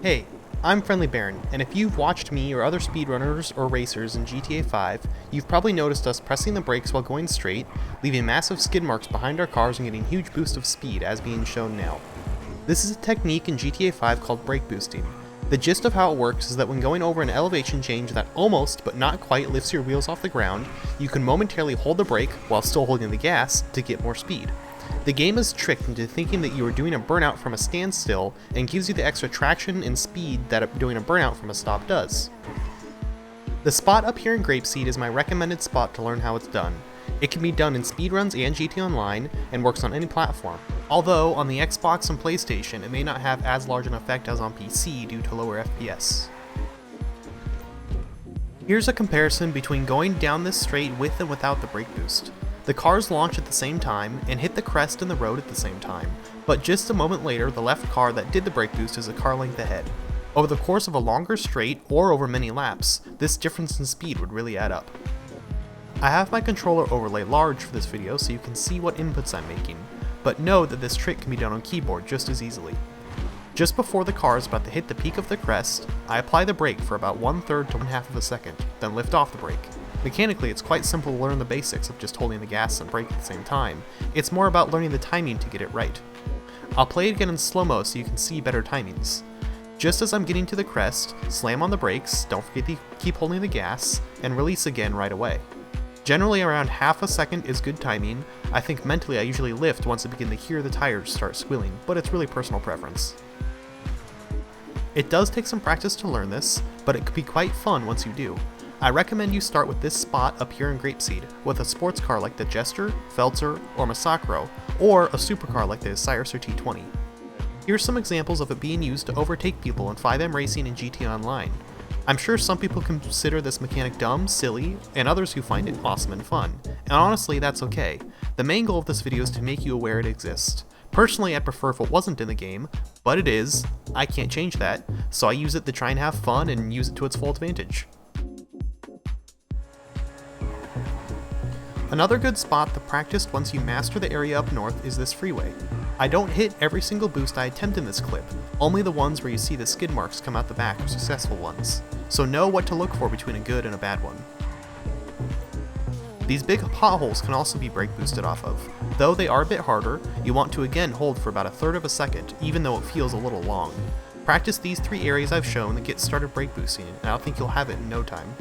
Hey, I'm FriendlyBaron, and if you've watched me or other speedrunners or racers in GTA 5, you've probably noticed us pressing the brakes while going straight, leaving massive skid marks behind our cars and getting huge boost of speed as being shown now. This is a technique in GTA 5 called brake boosting. The gist of how it works is that when going over an elevation change that almost but not quite lifts your wheels off the ground, you can momentarily hold the brake while still holding the gas to get more speed. The game is tricked into thinking that you are doing a burnout from a standstill and gives you the extra traction and speed that doing a burnout from a stop does. The spot up here in Grapeseed is my recommended spot to learn how it's done. It can be done in speedruns and GT Online and works on any platform, although on the Xbox and PlayStation it may not have as large an effect as on PC due to lower FPS. Here's a comparison between going down this straight with and without the brake boost. The cars launch at the same time and hit the crest in the road at the same time, but just a moment later the left car that did the brake boost is a car length ahead. Over the course of a longer straight or over many laps, this difference in speed would really add up. I have my controller overlay large for this video so you can see what inputs I'm making, but know that this trick can be done on keyboard just as easily. Just before the car is about to hit the peak of the crest, I apply the brake for about 1/3 to 1/2 of a second, then lift off the brake. Mechanically, it's quite simple to learn the basics of just holding the gas and brake at the same time. It's more about learning the timing to get it right. I'll play it again in slow-mo so you can see better timings. Just as I'm getting to the crest, slam on the brakes, don't forget to keep holding the gas, and release again right away. Generally around 1/2 a second is good timing. I think mentally I usually lift once I begin to hear the tires start squealing, but it's really personal preference. It does take some practice to learn this, but it could be quite fun once you do. I recommend you start with this spot up here in Grapeseed, with a sports car like the Jester, Feltzer, or Massacro, or a supercar like the Cyrus or T20. Here's some examples of it being used to overtake people in FiveM Racing and GTA Online. I'm sure some people consider this mechanic dumb, silly, and others who find it awesome and fun, and honestly that's okay. The main goal of this video is to make you aware it exists. Personally, I'd prefer if it wasn't in the game, but it is. I can't change that, so I use it to try and have fun and use it to its full advantage. Another good spot to practice once you master the area up north is this freeway. I don't hit every single boost I attempt in this clip, only the ones where you see the skid marks come out the back are successful ones, so know what to look for between a good and a bad one. These big potholes can also be brake boosted off of. Though they are a bit harder, you want to again hold for about 1/3 of a second, even though it feels a little long. Practice these 3 areas I've shown and get started brake boosting, and I think you'll have it in no time.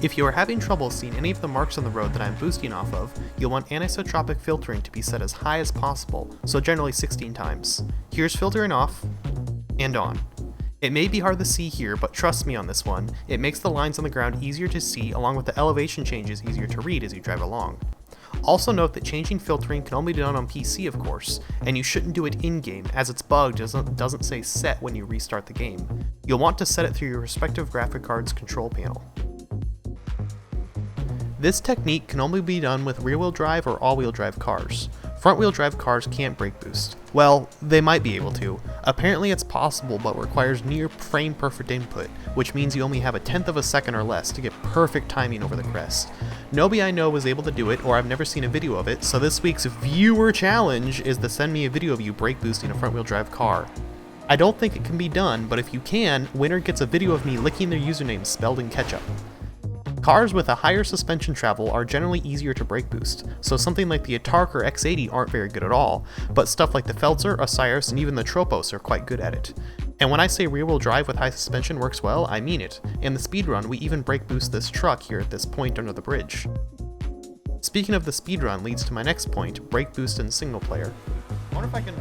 If you are having trouble seeing any of the marks on the road that I'm boosting off of, you'll want Anisotropic Filtering to be set as high as possible, so generally 16 times. Here's filtering off, and on. It may be hard to see here, but trust me on this one, it makes the lines on the ground easier to see along with the elevation changes easier to read as you drive along. Also note that changing filtering can only be done on PC of course, and you shouldn't do it in-game as it's bugged doesn't say set when you restart the game. You'll want to set it through your respective graphic card's control panel. This technique can only be done with rear-wheel drive or all-wheel drive cars. Front-wheel drive cars can't brake boost. Well, they might be able to. Apparently it's possible but requires near frame perfect input, which means you only have 1/10 of a second or less to get perfect timing over the crest. Nobody I know was able to do it, or I've never seen a video of it, so this week's viewer challenge is to send me a video of you brake boosting a front-wheel drive car. I don't think it can be done, but if you can, winner gets a video of me licking their username spelled in ketchup. Cars with a higher suspension travel are generally easier to brake boost, so something like the Atark or X80 aren't very good at all, but stuff like the Feltzer, Osiris, and even the Tropos are quite good at it. And when I say rear-wheel drive with high suspension works well, I mean it. In the speedrun, we even brake boost this truck here at this point under the bridge. Speaking of the speedrun leads to my next point, brake boost in single player. I wonder if I can...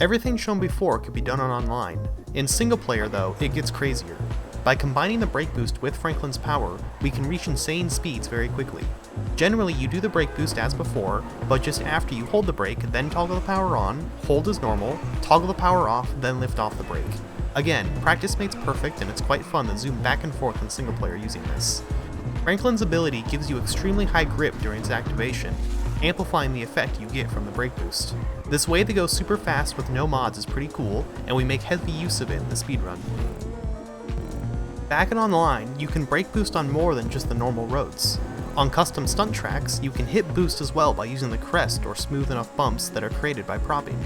Everything shown before could be done on online. In single player though, it gets crazier. By combining the brake boost with Franklin's power, we can reach insane speeds very quickly. Generally you do the brake boost as before, but just after you hold the brake, then toggle the power on, hold as normal, toggle the power off, then lift off the brake. Again, practice makes perfect and it's quite fun to zoom back and forth in single player using this. Franklin's ability gives you extremely high grip during its activation, amplifying the effect you get from the brake boost. This way to go super fast with no mods is pretty cool, and we make heavy use of it in the speedrun. Back and online, you can brake boost on more than just the normal roads. On custom stunt tracks, you can hit boost as well by using the crest or smooth enough bumps that are created by propping.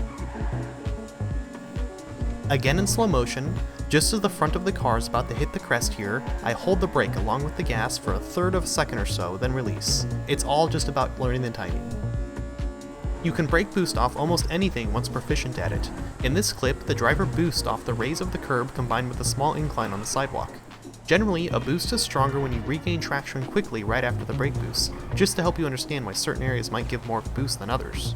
Again in slow motion, just as the front of the car is about to hit the crest here, I hold the brake along with the gas for a third of a second or so, then release. It's all just about learning the timing. You can brake boost off almost anything once proficient at it. In this clip, the driver boosts off the raise of the curb combined with a small incline on the sidewalk. Generally, a boost is stronger when you regain traction quickly right after the brake boost, just to help you understand why certain areas might give more boost than others.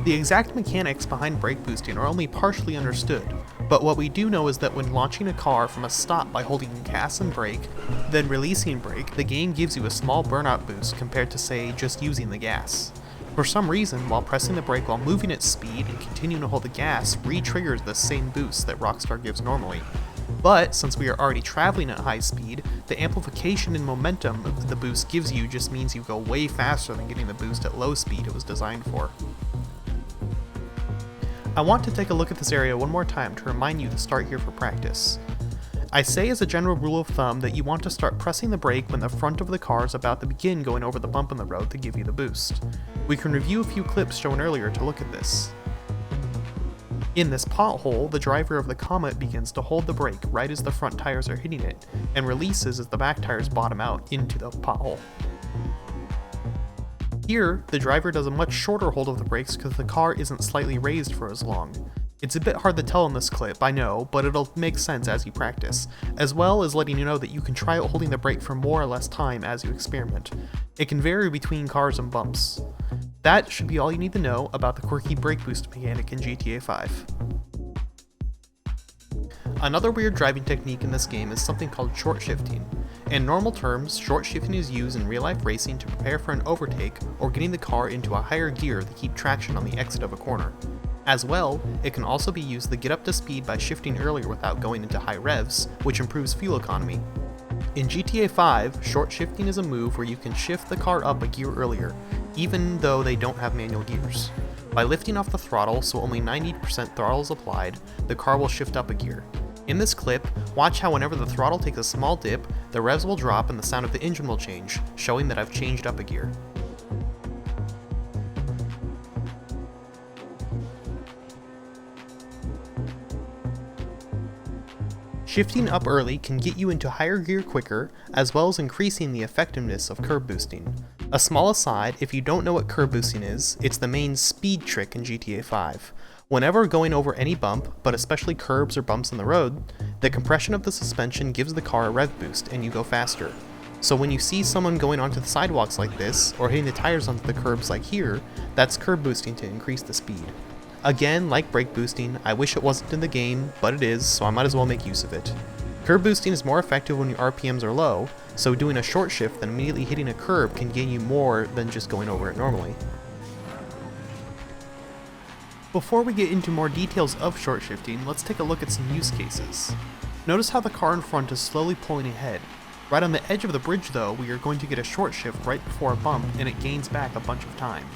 The exact mechanics behind brake boosting are only partially understood, but what we do know is that when launching a car from a stop by holding gas and brake, then releasing brake, the game gives you a small burnout boost compared to, say, just using the gas. For some reason, while pressing the brake while moving at speed and continuing to hold the gas re-triggers the same boost that Rockstar gives normally. But, since we are already traveling at high speed, the amplification and momentum the boost gives you just means you go way faster than getting the boost at low speed it was designed for. I want to take a look at this area one more time to remind you to start here for practice. I say as a general rule of thumb that you want to start pressing the brake when the front of the car is about to begin going over the bump in the road to give you the boost. We can review a few clips shown earlier to look at this. In this pothole, the driver of the Comet begins to hold the brake right as the front tires are hitting it, and releases as the back tires bottom out into the pothole. Here, the driver does a much shorter hold of the brakes because the car isn't slightly raised for as long. It's a bit hard to tell in this clip, I know, but it'll make sense as you practice, as well as letting you know that you can try out holding the brake for more or less time as you experiment. It can vary between cars and bumps. That should be all you need to know about the quirky brake boost mechanic in GTA 5. Another weird driving technique in this game is something called short shifting. In normal terms, short shifting is used in real-life racing to prepare for an overtake or getting the car into a higher gear to keep traction on the exit of a corner. As well, it can also be used to get up to speed by shifting earlier without going into high revs, which improves fuel economy. In GTA 5, short shifting is a move where you can shift the car up a gear earlier, even though they don't have manual gears. By lifting off the throttle so only 90% throttle is applied, the car will shift up a gear. In this clip, watch how whenever the throttle takes a small dip, the revs will drop and the sound of the engine will change, showing that I've changed up a gear. Shifting up early can get you into higher gear quicker, as well as increasing the effectiveness of curb boosting. A small aside, if you don't know what curb boosting is, it's the main speed trick in GTA 5. Whenever going over any bump, but especially curbs or bumps in the road, the compression of the suspension gives the car a rev boost and you go faster. So when you see someone going onto the sidewalks like this, or hitting the tires onto the curbs like here, that's curb boosting to increase the speed. Again, like brake boosting, I wish it wasn't in the game, but it is, so I might as well make use of it. Curb boosting is more effective when your RPMs are low, so doing a short shift then immediately hitting a curb can gain you more than just going over it normally. Before we get into more details of short shifting, let's take a look at some use cases. Notice how the car in front is slowly pulling ahead. Right on the edge of the bridge though, we are going to get a short shift right before a bump and it gains back a bunch of time.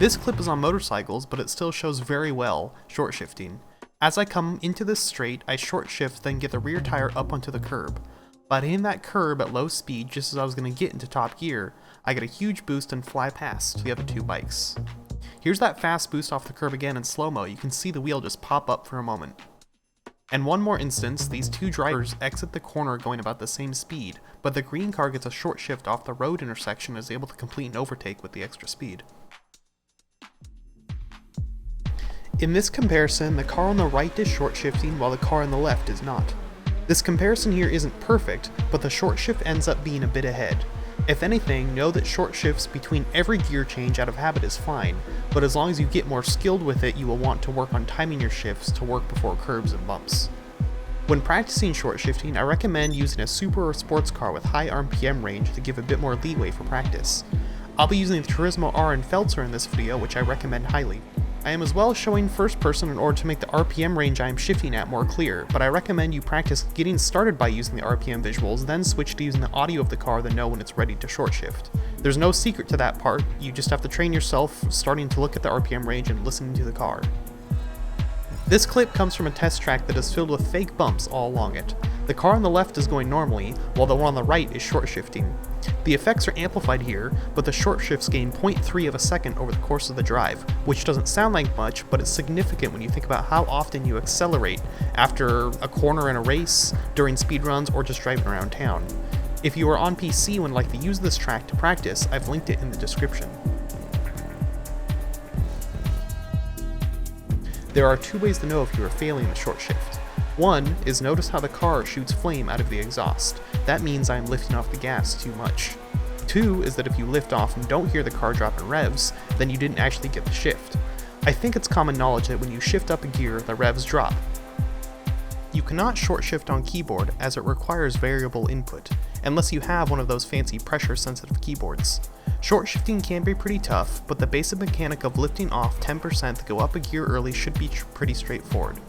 This clip is on motorcycles, but it still shows very well short shifting. As I come into this straight, I short shift, then get the rear tire up onto the curb. By hitting that curb at low speed, just as I was going to get into top gear, I get a huge boost and fly past the other two bikes. Here's that fast boost off the curb again in slow-mo. You can see the wheel just pop up for a moment. And one more instance, these two drivers exit the corner going about the same speed, but the green car gets a short shift off the road intersection and is able to complete an overtake with the extra speed. In this comparison, the car on the right is short shifting while the car on the left is not. This comparison here isn't perfect, but the short shift ends up being a bit ahead. If anything, know that short shifts between every gear change out of habit is fine, but as long as you get more skilled with it, you will want to work on timing your shifts to work before curbs and bumps. When practicing short shifting, I recommend using a super or sports car with high RPM range to give a bit more leeway for practice. I'll be using the Turismo R and Feltzer in this video, which I recommend highly. I am as well showing first person in order to make the RPM range I am shifting at more clear, but I recommend you practice getting started by using the RPM visuals, then switch to using the audio of the car to know when it's ready to short shift. There's no secret to that part, you just have to train yourself starting to look at the RPM range and listening to the car. This clip comes from a test track that is filled with fake bumps all along it. The car on the left is going normally, while the one on the right is short shifting. The effects are amplified here, but the short shifts gain 0.3 of a second over the course of the drive, which doesn't sound like much, but it's significant when you think about how often you accelerate after a corner in a race, during speedruns, or just driving around town. If you are on PC and would like to use this track to practice, I've linked it in the description. There are two ways to know if you are failing the short shift. One is notice how the car shoots flame out of the exhaust. That means I am lifting off the gas too much. Two is that if you lift off and don't hear the car drop in revs, then you didn't actually get the shift. I think it's common knowledge that when you shift up a gear, the revs drop. You cannot short shift on keyboard as it requires variable input, unless you have one of those fancy pressure sensitive keyboards. Short shifting can be pretty tough, but the basic mechanic of lifting off 10% to go up a gear early should be pretty straightforward.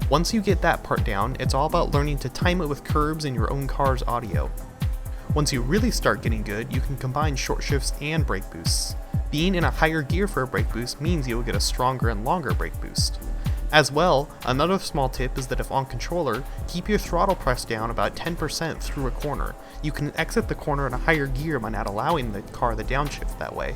Once you get that part down, it's all about learning to time it with curbs in your own car's audio. Once you really start getting good, you can combine short shifts and brake boosts. Being in a higher gear for a brake boost means you will get a stronger and longer brake boost. As well, another small tip is that if on controller, keep your throttle pressed down about 10% through a corner. You can exit the corner in a higher gear by not allowing the car the downshift that way.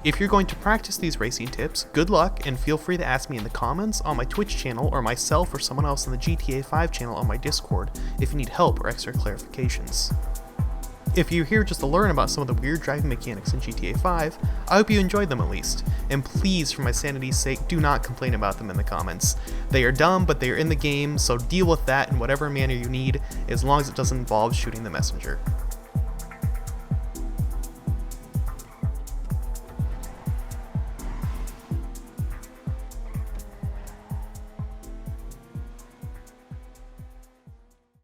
If you're going to practice these racing tips, good luck, and feel free to ask me in the comments on my Twitch channel or myself or someone else in the GTA 5 channel on my Discord if you need help or extra clarifications. If you're here just to learn about some of the weird driving mechanics in GTA 5, I hope you enjoyed them at least, and please, for my sanity's sake, do not complain about them in the comments. They are dumb, but they are in the game, so deal with that in whatever manner you need, as long as it doesn't involve shooting the messenger.